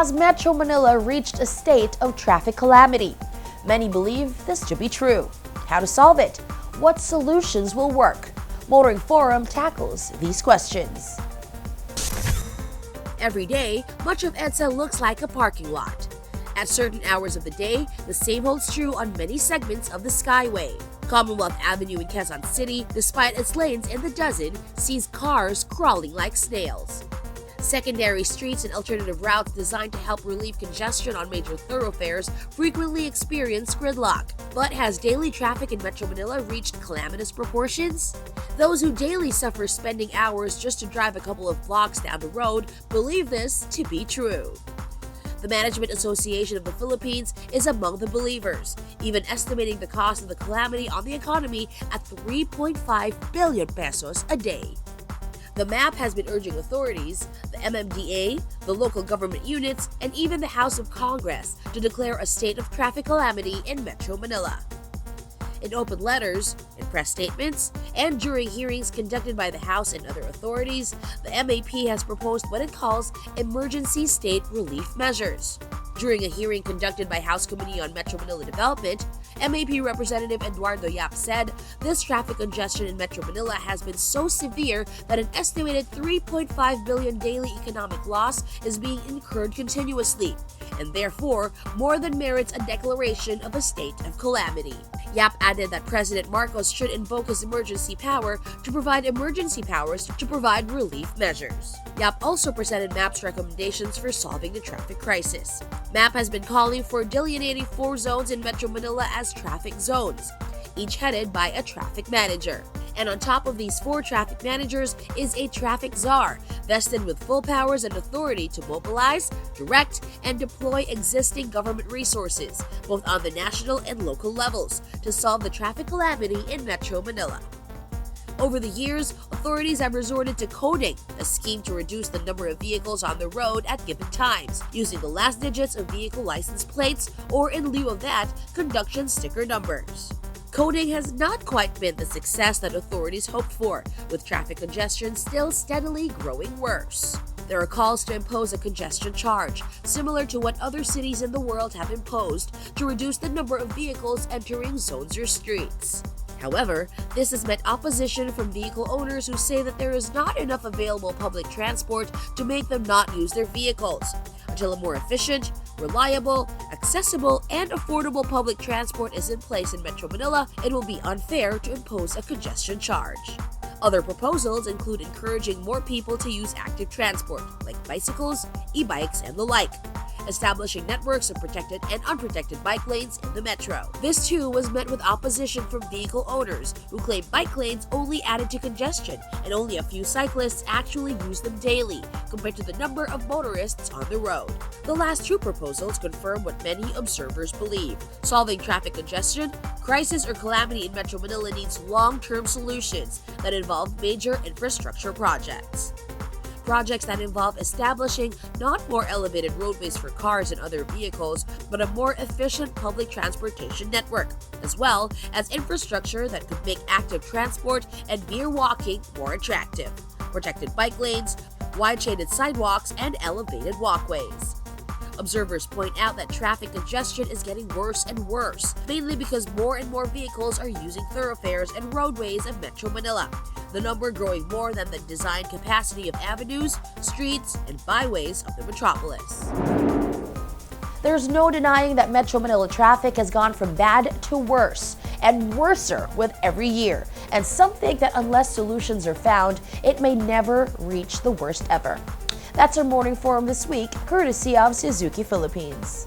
Has Metro Manila reached a state of traffic calamity? Many believe this to be true. How to solve it? What solutions will work? Motoring Forum tackles these questions. Every day, much of EDSA looks like a parking lot. At certain hours of the day, the same holds true on many segments of the Skyway. Commonwealth Avenue in Quezon City, despite its lanes in the dozen, sees cars crawling like snails. Secondary streets and alternative routes designed to help relieve congestion on major thoroughfares frequently experience gridlock. But has daily traffic in Metro Manila reached calamitous proportions? Those who daily suffer spending hours just to drive a couple of blocks down the road believe this to be true. The Management Association of the Philippines is among the believers, even estimating the cost of the calamity on the economy at 3.5 billion pesos a day. The MAP has been urging authorities, the MMDA, the local government units, and even the House of Congress to declare a state of traffic calamity in Metro Manila. In open letters, in press statements, and during hearings conducted by the House and other authorities, the MAP has proposed what it calls emergency state relief measures. During a hearing conducted by House Committee on Metro Manila Development, MAP Representative Eduardo Yap said this traffic congestion in Metro Manila has been so severe that an estimated 3.5 billion daily economic loss is being incurred continuously, and therefore more than merits a declaration of a state of calamity. Yap added that President Marcos should invoke his emergency power to provide emergency powers to provide relief measures. Yap also presented MAP's recommendations for solving the traffic crisis. MAP has been calling for delineating 4 zones in Metro Manila as traffic zones, each headed by a traffic manager. And on top of these 4 traffic managers is a traffic czar, vested with full powers and authority to mobilize, direct, and deploy existing government resources, both on the national and local levels, to solve the traffic calamity in Metro Manila. Over the years, authorities have resorted to coding, a scheme to reduce the number of vehicles on the road at given times, using the last digits of vehicle license plates, or in lieu of that, conduction sticker numbers. Coding has not quite been the success that authorities hoped for, with traffic congestion still steadily growing worse. There are calls to impose a congestion charge, similar to what other cities in the world have imposed, to reduce the number of vehicles entering zones or streets. However, this has met opposition from vehicle owners who say that there is not enough available public transport to make them not use their vehicles. Until a more efficient, reliable, accessible, and affordable public transport is in place in Metro Manila, it will be unfair to impose a congestion charge. Other proposals include encouraging more people to use active transport, like bicycles, e-bikes, and the like, establishing networks of protected and unprotected bike lanes in the metro. This too was met with opposition from vehicle owners who claim bike lanes only added to congestion and only a few cyclists actually use them daily compared to the number of motorists on the road. The last 2 proposals confirm what many observers believe. Solving traffic congestion, crisis, or calamity in Metro Manila needs long-term solutions that involve major infrastructure projects. Projects that involve establishing not more elevated roadways for cars and other vehicles, but a more efficient public transportation network, as well as infrastructure that could make active transport and mere walking more attractive. Protected bike lanes, wide-shaded sidewalks, and elevated walkways. Observers point out that traffic congestion is getting worse and worse, mainly because more and more vehicles are using thoroughfares and roadways of Metro Manila, the number growing more than the design capacity of avenues, streets, and byways of the metropolis. There's no denying that Metro Manila traffic has gone from bad to worse, and worser with every year. And some think that unless solutions are found, it may never reach the worst ever. That's our Morning Forum this week, courtesy of Suzuki Philippines.